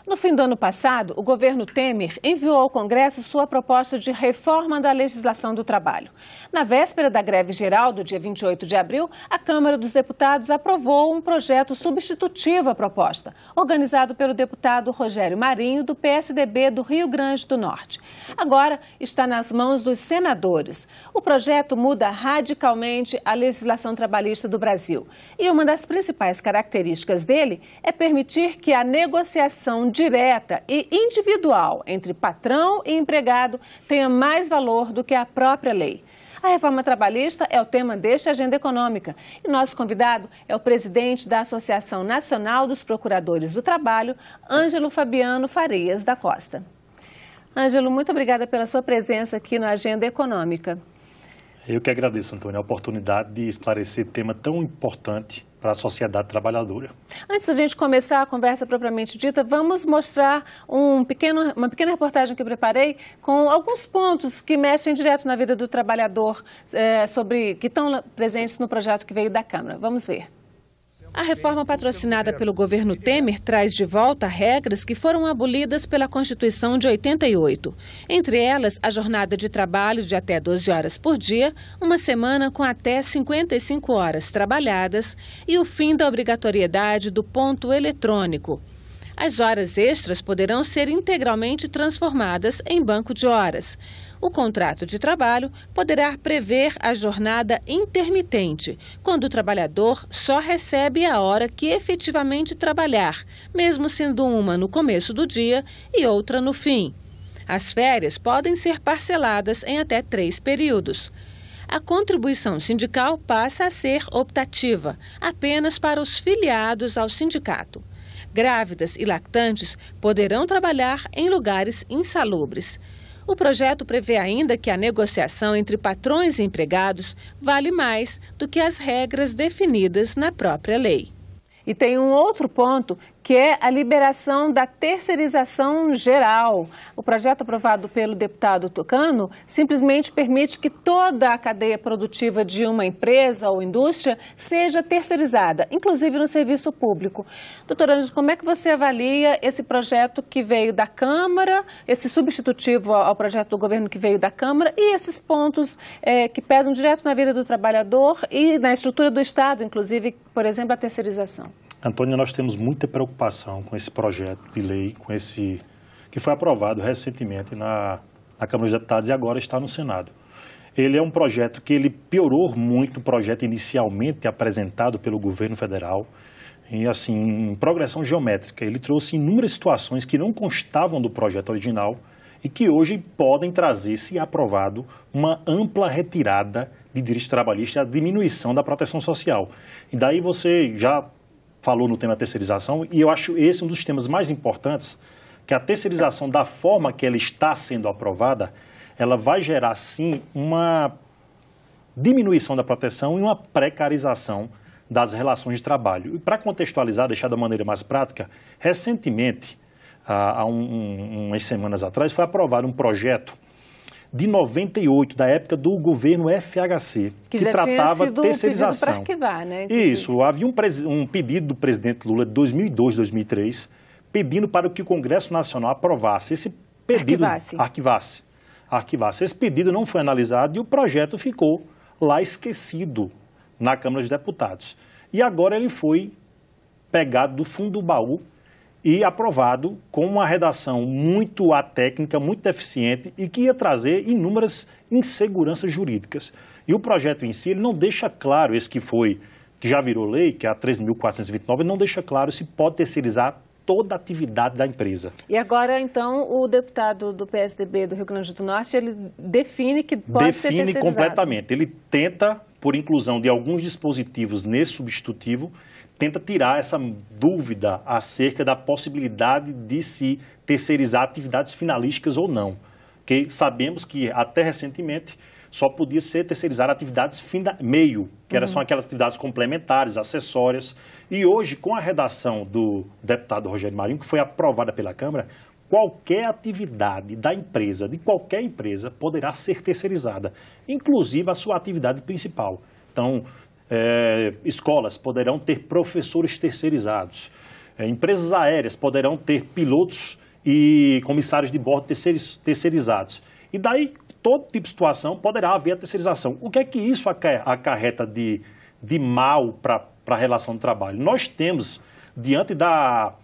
No fim do ano passado, o governo Temer enviou ao Congresso sua proposta de reforma da legislação do trabalho. Na véspera da greve geral do dia 28 de abril, a Câmara dos Deputados aprovou um projeto substitutivo à proposta, organizado pelo deputado Rogério Marinho, do PSDB do Rio Grande do Norte. Agora está nas mãos dos senadores. O projeto muda radicalmente a legislação trabalhista do Brasil. E uma das principais características dele é permitir que a negociação direta e individual entre patrão e empregado tenha mais valor do que a própria lei. A reforma trabalhista é o tema desta Agenda Econômica e nosso convidado é o presidente da Associação Nacional dos Procuradores do Trabalho, Ângelo Fabiano Farias da Costa. Ângelo, muito obrigada pela sua presença aqui na Agenda Econômica. Eu que agradeço, Antônio, a oportunidade de esclarecer tema tão importante para a sociedade trabalhadora. Antes da gente começar a conversa propriamente dita, vamos mostrar uma pequena reportagem que eu preparei com alguns pontos que mexem direto na vida do trabalhador, que estão presentes no projeto que veio da Câmara. Vamos ver. A reforma patrocinada pelo governo Temer traz de volta regras que foram abolidas pela Constituição de 88. Entre elas, a jornada de trabalho de até 12 horas por dia, uma semana com até 55 horas trabalhadas e o fim da obrigatoriedade do ponto eletrônico. As horas extras poderão ser integralmente transformadas em banco de horas. O contrato de trabalho poderá prever a jornada intermitente, quando o trabalhador só recebe a hora que efetivamente trabalhar, mesmo sendo uma no começo do dia e outra no fim. As férias podem ser parceladas em até 3 períodos. A contribuição sindical passa a ser optativa, apenas para os filiados ao sindicato. Grávidas e lactantes poderão trabalhar em lugares insalubres. O projeto prevê ainda que a negociação entre patrões e empregados vale mais do que as regras definidas na própria lei. E tem um outro ponto, que é a liberação da terceirização geral. O projeto aprovado pelo deputado Tucano simplesmente permite que toda a cadeia produtiva de uma empresa ou indústria seja terceirizada, inclusive no serviço público. Doutora Ângelo, como é que você avalia esse projeto que veio da Câmara, esse substitutivo ao projeto do governo que veio da Câmara e esses pontos que pesam direto na vida do trabalhador e na estrutura do Estado, inclusive, por exemplo, a terceirização? Antônio, nós temos muita preocupação com esse projeto de lei, que foi aprovado recentemente na Câmara dos Deputados e agora está no Senado. Ele é um projeto que ele piorou muito o projeto inicialmente apresentado pelo governo federal, e assim, em progressão geométrica. Ele trouxe inúmeras situações que não constavam do projeto original e que hoje podem trazer, se aprovado, uma ampla retirada de direitos trabalhistas e a diminuição da proteção social. E daí você já falou no tema da terceirização, e eu acho esse um dos temas mais importantes, que a terceirização, da forma que ela está sendo aprovada, ela vai gerar, sim, uma diminuição da proteção e uma precarização das relações de trabalho. E para contextualizar, deixar da maneira mais prática, recentemente, há umas semanas atrás, foi aprovado um projeto de 98, da época do governo FHC, que tratava de terceirização. Para arquivar, né? Isso, havia um pedido do presidente Lula de 2002, 2003, pedindo para que o Congresso Nacional aprovasse esse pedido. Arquivasse. Esse pedido não foi analisado e o projeto ficou lá esquecido na Câmara dos Deputados. E agora ele foi pegado do fundo do baú e aprovado com uma redação muito atécnica, muito deficiente e que ia trazer inúmeras inseguranças jurídicas. E o projeto em si, ele não deixa claro, que já virou lei, que é a 13.429, não deixa claro se pode terceirizar toda a atividade da empresa. E agora, então, o deputado do PSDB do Rio Grande do Norte, ele define que pode ser terceirizado. Define completamente. Ele tenta, por inclusão de alguns dispositivos nesse substitutivo, tenta tirar essa dúvida acerca da possibilidade de se terceirizar atividades finalísticas ou não. Porque sabemos que, até recentemente, só podia ser terceirizar atividades meio, que são aquelas atividades complementares, acessórias. E hoje, com a redação do deputado Rogério Marinho, que foi aprovada pela Câmara, qualquer atividade da empresa, de qualquer empresa, poderá ser terceirizada, inclusive a sua atividade principal. Então, escolas poderão ter professores terceirizados. empresas aéreas poderão ter pilotos e comissários de bordo terceirizados. E daí, todo tipo de situação poderá haver a terceirização. O que é que isso acarreta de mal para a relação de trabalho? Nós temos, diante da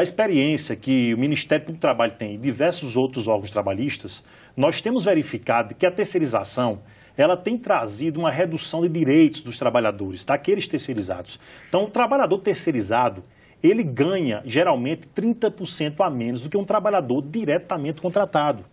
experiência que o Ministério Público do Trabalho tem e diversos outros órgãos trabalhistas, nós temos verificado que a terceirização ela tem trazido uma redução de direitos dos trabalhadores, daqueles terceirizados. Então, o trabalhador terceirizado, ele ganha, geralmente, 30% a menos do que um trabalhador diretamente contratado.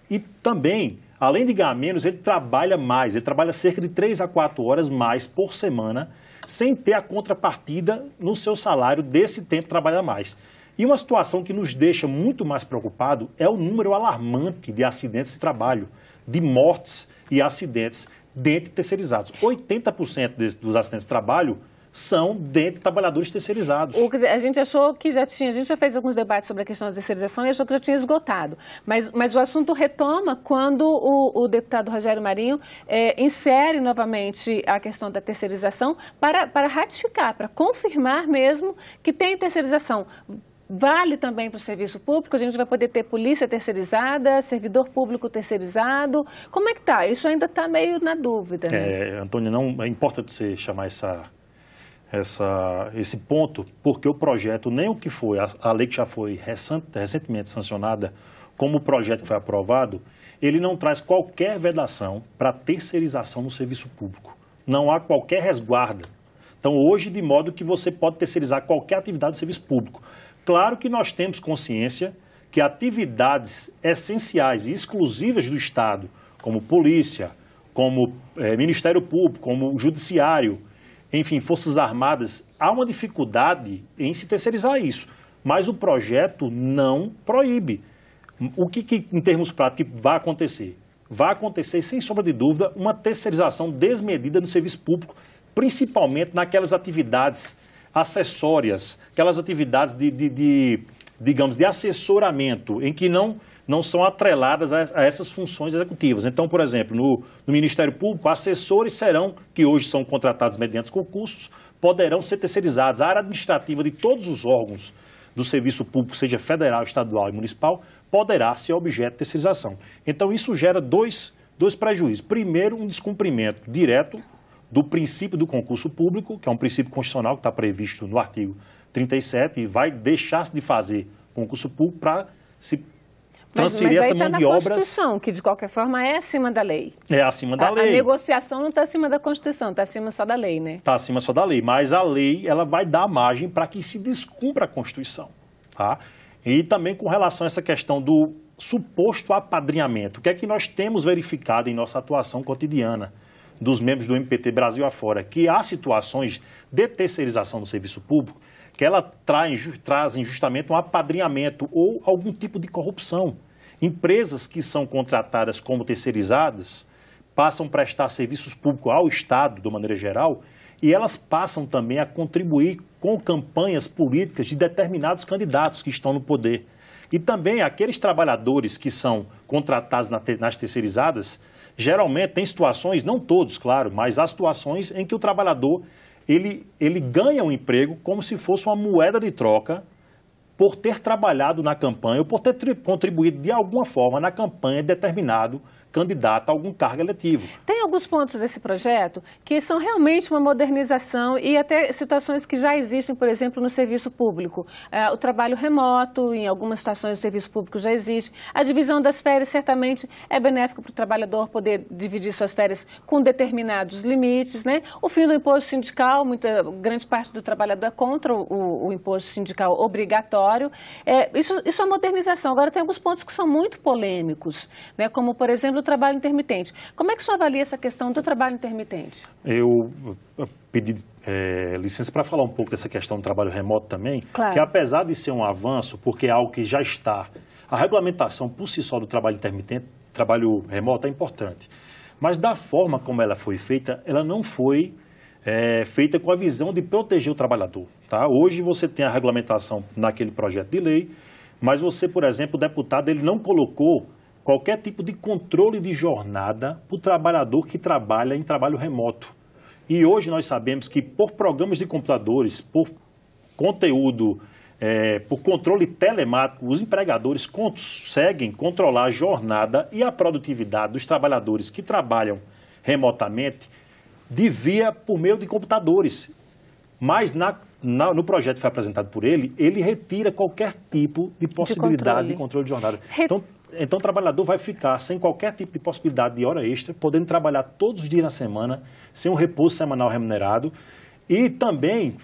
E também, além de ganhar menos, ele trabalha mais, ele trabalha cerca de 3 a 4 horas mais por semana, sem ter a contrapartida no seu salário desse tempo trabalhar mais. E uma situação que nos deixa muito mais preocupado é o número alarmante de acidentes de trabalho, de mortes e acidentes dentro de terceirizados. 80% dos acidentes de trabalho são dentro de trabalhadores terceirizados. A gente achou que a gente já fez alguns debates sobre a questão da terceirização e achou que já tinha esgotado. Mas o assunto retoma quando o deputado Rogério Marinho insere novamente a questão da terceirização para ratificar, para confirmar mesmo que tem terceirização. Vale também para o serviço público, a gente vai poder ter polícia terceirizada, servidor público terceirizado. Como é que está? Isso ainda está meio na dúvida, né? Antônia, não, é importante você chamar esse ponto, porque o projeto, nem o que foi, a lei que já foi recentemente sancionada, como o projeto que foi aprovado, ele não traz qualquer vedação para terceirização no serviço público. Não há qualquer resguardo. Então, hoje, de modo que você pode terceirizar qualquer atividade do serviço público. Claro que nós temos consciência que atividades essenciais e exclusivas do Estado, como polícia, como Ministério Público, como Judiciário, enfim, Forças Armadas, há uma dificuldade em se terceirizar isso. Mas o projeto não proíbe. O que em termos práticos, vai acontecer? Vai acontecer, sem sombra de dúvida, uma terceirização desmedida no serviço público, principalmente naquelas atividades acessórias, aquelas atividades digamos, de assessoramento, em que não são atreladas a essas funções executivas. Então, por exemplo, no Ministério Público, assessores que hoje são contratados mediante concursos, poderão ser terceirizados. A área administrativa de todos os órgãos do serviço público, seja federal, estadual e municipal, poderá ser objeto de terceirização. Então, isso gera dois prejuízos. Primeiro, um descumprimento direto do princípio do concurso público, que é um princípio constitucional que está previsto no artigo 37, e vai deixar-se de fazer concurso público para se transferir essa mão de obras. Mas aí está na Constituição, que de qualquer forma é acima da lei. É acima da lei. A negociação não está acima da Constituição, está acima só da lei, né? Está acima só da lei, mas a lei ela vai dar margem para que se descumpra a Constituição. Tá? E também com relação a essa questão do suposto apadrinhamento, o que é que nós temos verificado em nossa atuação cotidiana dos membros do MPT Brasil afora, que há situações de terceirização do serviço público que ela trazem justamente um apadrinhamento ou algum tipo de corrupção. Empresas que são contratadas como terceirizadas passam a prestar serviços públicos ao Estado, de maneira geral, e elas passam também a contribuir com campanhas políticas de determinados candidatos que estão no poder. E também aqueles trabalhadores que são contratados nas terceirizadas, geralmente tem situações, não todos, claro, mas há situações em que o trabalhador ele ganha um emprego como se fosse uma moeda de troca por ter trabalhado na campanha ou por ter contribuído de alguma forma na campanha de determinado candidato a algum cargo eletivo. Tem alguns pontos desse projeto que são realmente uma modernização e até situações que já existem, por exemplo, no serviço público. O trabalho remoto, em algumas situações do serviço público já existe. A divisão das férias certamente é benéfica para o trabalhador poder dividir suas férias com determinados limites, né? O fim do imposto sindical, grande parte do trabalhador é contra o imposto sindical obrigatório. Isso é modernização. Agora, tem alguns pontos que são muito polêmicos, né? Como, por exemplo, o trabalho intermitente. Como é que o senhor avalia essa questão do trabalho intermitente? Eu pedi licença para falar um pouco dessa questão do trabalho remoto também, claro. Que apesar de ser um avanço, porque é algo que já está, a regulamentação por si só do trabalho intermitente, trabalho remoto é importante, mas da forma como ela foi feita, ela não foi feita com a visão de proteger o trabalhador. Tá? Hoje você tem a regulamentação naquele projeto de lei, mas você, por exemplo, o deputado, ele não colocou qualquer tipo de controle de jornada para o trabalhador que trabalha em trabalho remoto. E hoje nós sabemos que por programas de computadores, por conteúdo por controle telemático, os empregadores conseguem controlar a jornada e a produtividade dos trabalhadores que trabalham remotamente por meio de computadores. Mas no projeto que foi apresentado por ele, ele retira qualquer tipo de possibilidade de controle de jornada. Então o trabalhador vai ficar sem qualquer tipo de possibilidade de hora extra, podendo trabalhar todos os dias na semana, sem um repouso semanal remunerado. E também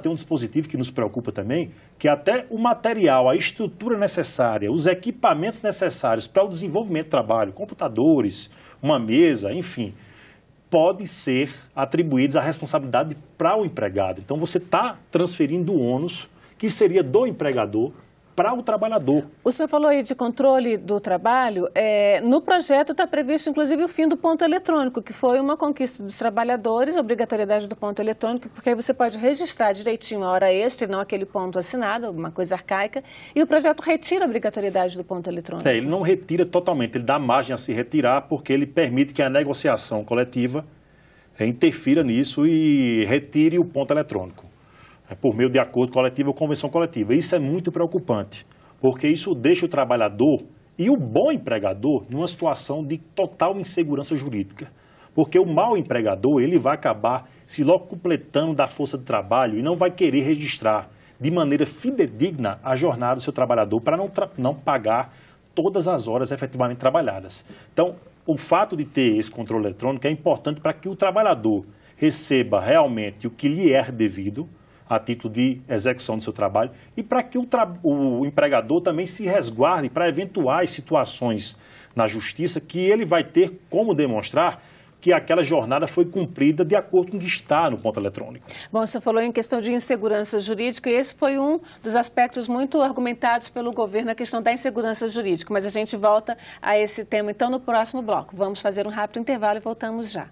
tem um dispositivo que nos preocupa também, que até o material, a estrutura necessária, os equipamentos necessários para o desenvolvimento do trabalho, computadores, uma mesa, enfim, pode ser atribuídos a responsabilidade para o empregado. Então você está transferindo o ônus que seria do empregador para o trabalhador. O senhor falou aí de controle do trabalho. No projeto está previsto, inclusive, o fim do ponto eletrônico, que foi uma conquista dos trabalhadores, a obrigatoriedade do ponto eletrônico, porque aí você pode registrar direitinho a hora extra e não aquele ponto assinado, uma coisa arcaica. E o projeto retira a obrigatoriedade do ponto eletrônico. Ele não retira totalmente, ele dá margem a se retirar, porque ele permite que a negociação coletiva interfira nisso e retire o ponto eletrônico. Por meio de acordo coletivo ou convenção coletiva. Isso é muito preocupante, porque isso deixa o trabalhador e o bom empregador numa situação de total insegurança jurídica. Porque o mau empregador, ele vai acabar se locupletando da força de trabalho e não vai querer registrar de maneira fidedigna a jornada do seu trabalhador para não pagar todas as horas efetivamente trabalhadas. Então, o fato de ter esse controle eletrônico é importante para que o trabalhador receba realmente o que lhe é devido, a título de execução do seu trabalho, e para que o empregador também se resguarde para eventuais situações na justiça que ele vai ter como demonstrar que aquela jornada foi cumprida de acordo com o que está no ponto eletrônico. Bom, o senhor falou em questão de insegurança jurídica, e esse foi um dos aspectos muito argumentados pelo governo, a questão da insegurança jurídica, mas a gente volta a esse tema então no próximo bloco. Vamos fazer um rápido intervalo e voltamos já.